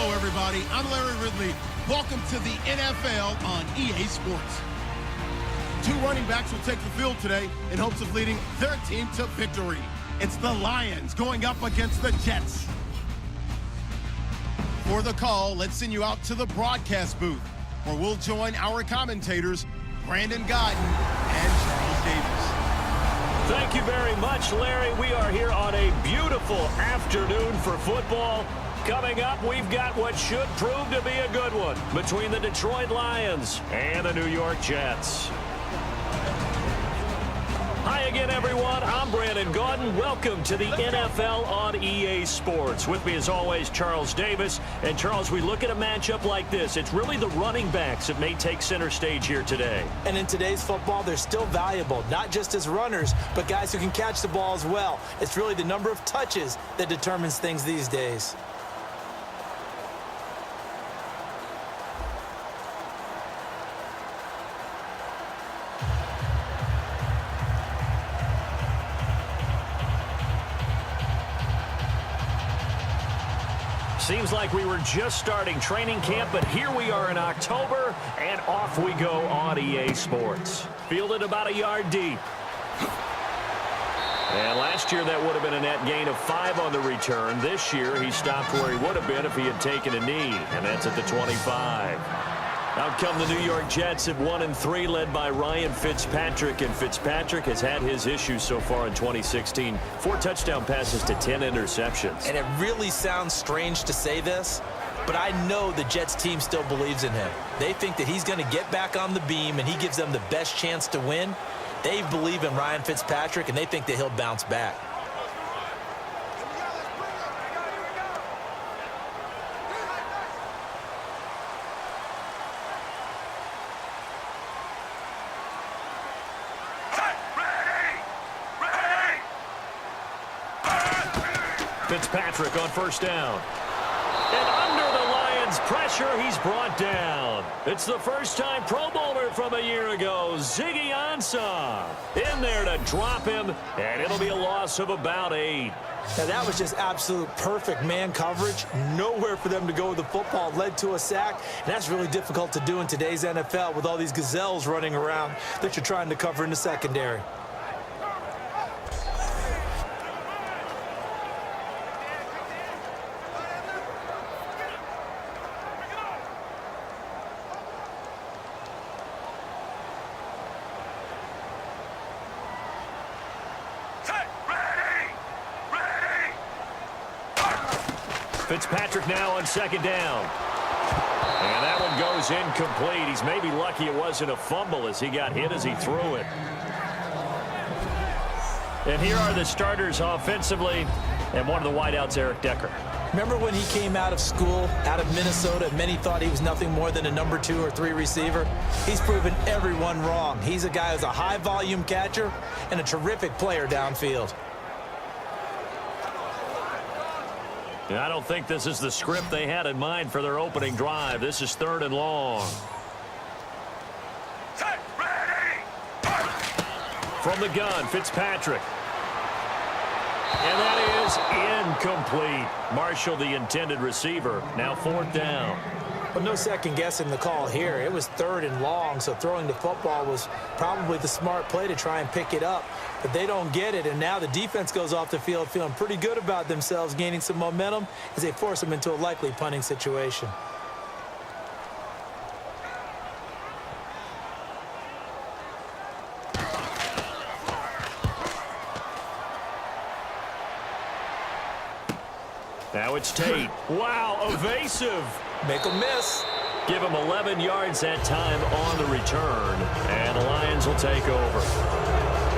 Hello, everybody. I'm Larry Ridley. Welcome to the NFL on EA Sports. Two running backs will take the field today in hopes of leading their team to victory. It's the Lions going up against the Jets. For the call, let's send you out to the broadcast booth, where we'll join our commentators, Brandon Godden and Charles Davis. Thank you very much, Larry. We are here on a beautiful afternoon for football. Coming up, we've got what should prove to be a good one between the Detroit Lions and the New York Jets. Hi again, everyone. I'm Brandon Gaudin. Welcome to the NFL on EA Sports. With me, as always, Charles Davis. And, Charles, we look at a matchup like this. It's really the running backs that may take center stage here today. And in today's football, they're still valuable, not just as runners, but guys who can catch the ball as well. It's really the number of touches that determines things these days. Seems like we were just starting training camp, but here we are in October, and off we go on EA Sports. Fielded about a yard deep. And last year that would have been a net gain of 5 on the return. This year he stopped where he would have been if he had taken a knee, and that's at the 25. Out come the New York Jets at 1-3, led by Ryan Fitzpatrick. And Fitzpatrick has had his issues so far in 2016. 4 touchdown passes to 10 interceptions. And it really sounds strange to say this, but I know the Jets team still believes in him. They think that he's going to get back on the beam, and he gives them the best chance to win. They believe in Ryan Fitzpatrick, and they think that he'll bounce back. Fitzpatrick on first down. And under the Lions' pressure, he's brought down. It's the first-time Pro Bowler from a year ago, Ziggy Ansah. In there to drop him, and it'll be a loss of about 8. Now, that was just absolute perfect man coverage. Nowhere for them to go with the football. Led to a sack, and that's really difficult to do in today's NFL with all these gazelles running around that you're trying to cover in the secondary. Fitzpatrick now on second down. And that one goes incomplete. He's maybe lucky it wasn't a fumble as he got hit as he threw it. And here are the starters offensively. And one of the wideouts, Eric Decker. Remember when he came out of school, out of Minnesota, and many thought he was nothing more than a number 2 or 3 receiver? He's proven everyone wrong. He's a guy who's a high-volume catcher and a terrific player downfield. I don't think this is the script they had in mind for their opening drive. This is 3rd and long. From the gun, Fitzpatrick. And that is incomplete. Marshall, the intended receiver, now 4th down. But no second guessing the call here. It was 3rd and long, so throwing the football was probably the smart play to try and pick it up. But they don't get it, and now the defense goes off the field feeling pretty good about themselves, gaining some momentum as they force them into a likely punting situation. Now it's Tate. Wow, evasive. Make them miss. Give him 11 yards that time on the return, and the Lions will take over.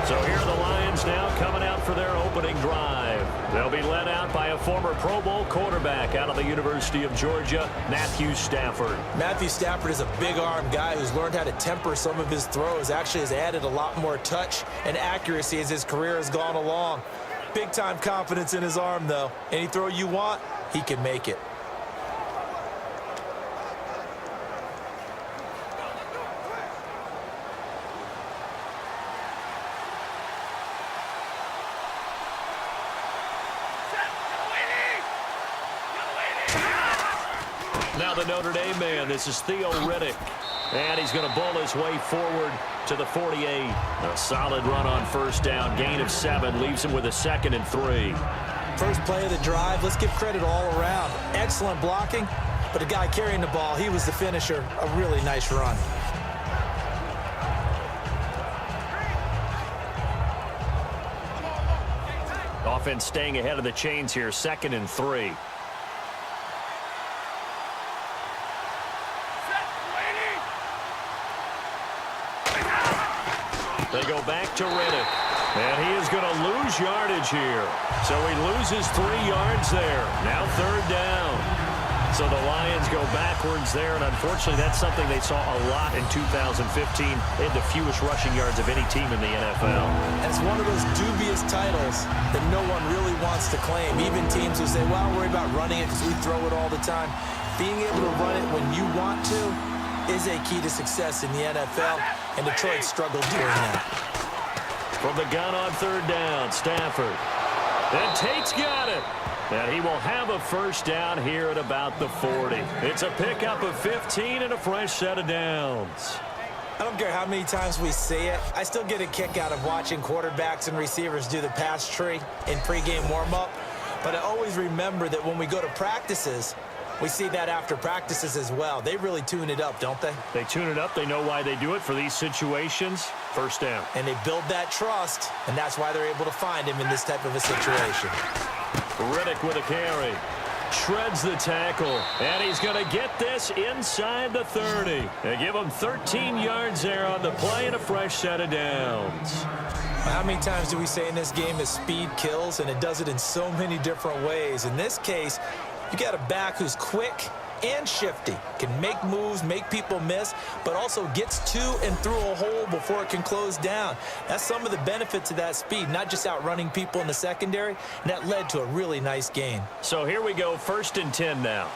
So here are the Lions now coming out for their opening drive. They'll be led out by a former Pro Bowl quarterback out of the University of Georgia, Matthew Stafford. Matthew Stafford is a big-arm guy who's learned how to temper some of his throws. Actually has added a lot more touch and accuracy as his career has gone along. Big-time confidence in his arm, though. Any throw you want, he can make it. Now the Notre Dame man, this is Theo Riddick. And he's going to bull his way forward to the 48. A solid run on first down. Gain of 7 leaves him with a 2nd and 3. First play of the drive, let's give credit all around. Excellent blocking, but the guy carrying the ball, he was the finisher. A really nice run. Offense staying ahead of the chains here, 2nd and 3. They go back to Riddick. And he is going to lose yardage here. So he loses 3 yards there. Now 3rd down. So the Lions go backwards there. And unfortunately, that's something they saw a lot in 2015. They had the fewest rushing yards of any team in the NFL. It's one of those dubious titles that no one really wants to claim. Even teams who say, well, I'll worry about running it because we throw it all the time. Being able to run it when you want to is a key to success in the NFL, and Detroit struggled doing that. From the gun on 3rd down, Stafford. And Tate's got it. And he will have a first down here at about the 40. It's a pickup of 15 and a fresh set of downs. I don't care how many times we see it. I still get a kick out of watching quarterbacks and receivers do the pass tree in pregame warm-up. But I always remember that when we go to practices, we see that after practices as well. They really tune it up, don't they? They tune it up. They know why they do it for these situations. First down. And they build that trust, and that's why they're able to find him in this type of a situation. Riddick with a carry. Shreds the tackle. And he's going to get this inside the 30. They give him 13 yards there on the play and a fresh set of downs. How many times do we say in this game that speed kills, and it does it in so many different ways? In this case, you got a back who's quick and shifty, can make moves, make people miss, but also gets to and through a hole before it can close down. That's some of the benefits of that speed, not just outrunning people in the secondary, and that led to a really nice gain. So here we go, 1st and 10 now.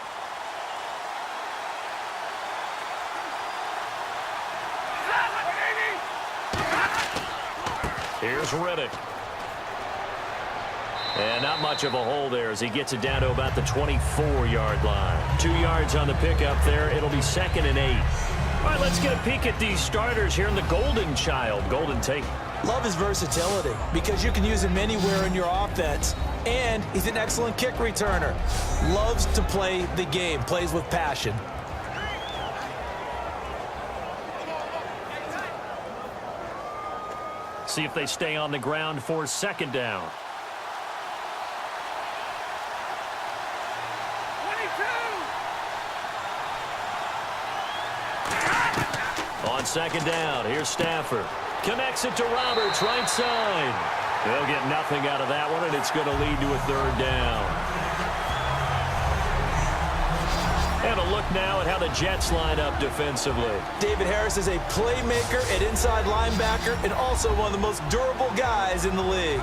Here's Riddick. And not much of a hole there as he gets it down to about the 24-yard line. 2 yards on the pickup there. It'll be 2nd and 8. All right, let's get a peek at these starters here in the Golden Child. Golden Tate. Love his versatility because you can use him anywhere in your offense. And he's an excellent kick returner. Loves to play the game, plays with passion. See if they stay on the ground for 2nd down. On 2nd down, here's Stafford. Connects it to Roberts, right side. They'll get nothing out of that one, and it's going to lead to a 3rd down. And a look now at how the Jets line up defensively. David Harris is a playmaker at inside linebacker and also one of the most durable guys in the league.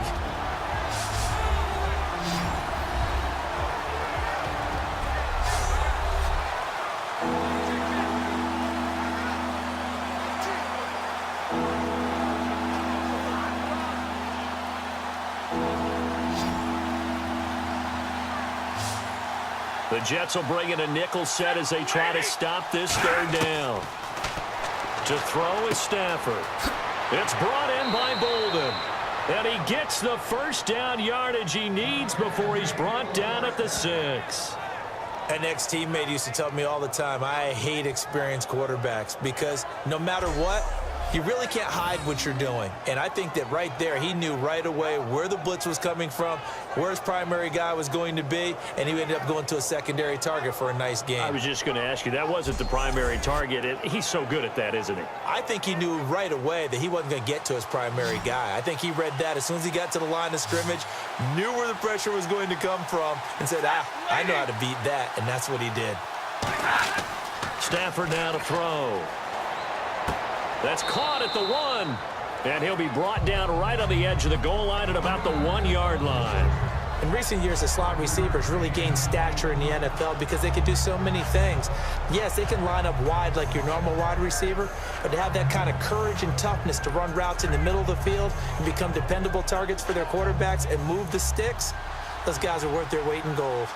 The Jets will bring in a nickel set as they try to stop this 3rd down. To throw is Stafford. It's brought in by Bolden. And he gets the first down yardage he needs before he's brought down at the 6. An ex-teammate used to tell me all the time, I hate experienced quarterbacks because no matter what, you really can't hide what you're doing. And I think that right there, he knew right away where the blitz was coming from, where his primary guy was going to be, and he ended up going to a secondary target for a nice game. I was just going to ask you, that wasn't the primary target. He's so good at that, isn't he? I think he knew right away that he wasn't going to get to his primary guy. I think he read that as soon as he got to the line of scrimmage, knew where the pressure was going to come from, and said, I know how to beat that, and that's what he did. Stafford now to throw. That's caught at the 1. And he'll be brought down right on the edge of the goal line at about the 1-yard line. In recent years, the slot receivers really gained stature in the NFL because they can do so many things. Yes, they can line up wide like your normal wide receiver, but to have that kind of courage and toughness to run routes in the middle of the field and become dependable targets for their quarterbacks and move the sticks, those guys are worth their weight in gold.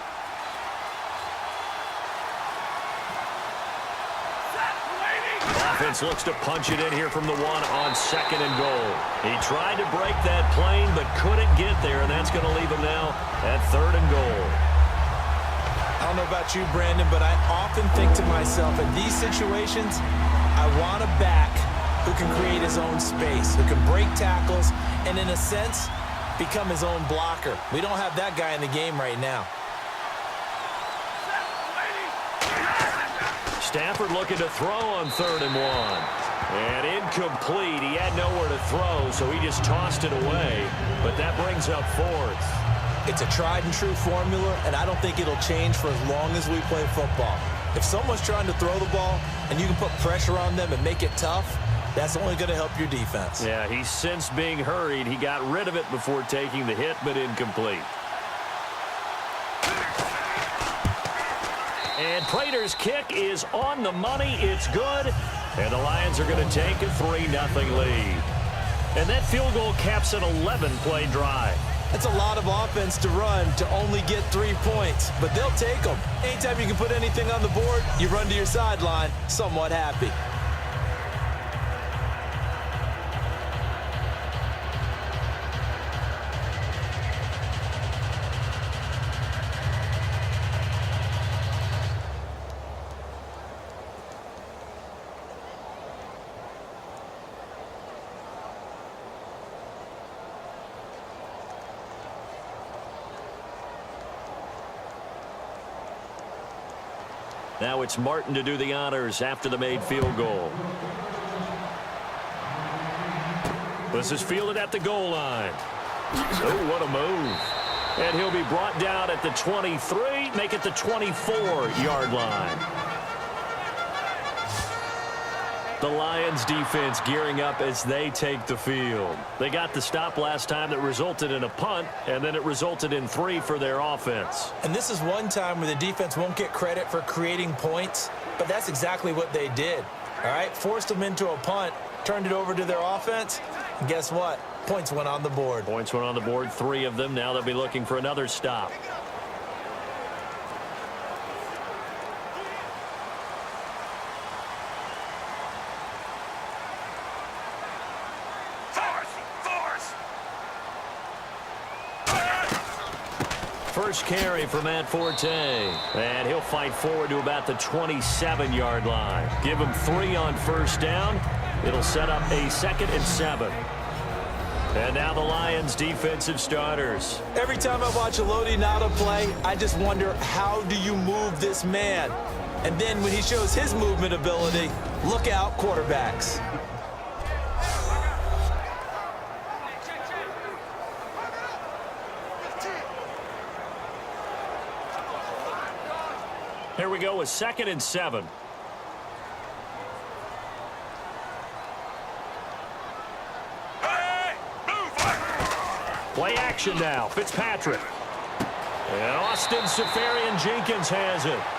defense looks to punch it in here from the 1 on 2nd and goal. He tried to break that plane but couldn't get there, and that's going to leave him now at 3rd and goal. I don't know about you, Brandon, but I often think to myself, in these situations, I want a back who can create his own space, who can break tackles, and in a sense, become his own blocker. We don't have that guy in the game right now. Stafford looking to throw on 3rd and 1. And incomplete. He had nowhere to throw, so he just tossed it away. But that brings up 4th. It's a tried-and-true formula, and I don't think it'll change for as long as we play football. If someone's trying to throw the ball and you can put pressure on them and make it tough, that's only going to help your defense. Yeah, he's since being hurried. He got rid of it before taking the hit, but incomplete. And Prater's kick is on the money. It's good. And the Lions are going to take a 3-0 lead. And that field goal caps an 11-play drive. That's a lot of offense to run to only get 3 points, but they'll take them. Anytime you can put anything on the board, you run to your sideline somewhat happy. Now it's Martin to do the honors after the made field goal. This is fielded at the goal line. Oh, what a move. And he'll be brought down at the 23, make it the 24-yard line. The Lions defense gearing up as they take the field. They got the stop last time that resulted in a punt, and then it resulted in 3 for their offense. And this is one time where the defense won't get credit for creating points, but that's exactly what they did. All right, forced them into a punt, turned it over to their offense, and guess what? Points went on the board. Points went on the board, 3 of them. Now they'll be looking for another stop. First carry for Matt Forte. And he'll fight forward to about the 27-yard line. Give him 3 on first down. It'll set up a 2nd and 7. And now the Lions defensive starters. Every time I watch a Lodi Nada play, I just wonder, how do you move this man? And then when he shows his movement ability, look out, quarterbacks. Here we go with 2nd and 7. Play action now. Fitzpatrick. And Austin Seferian-Jenkins has it.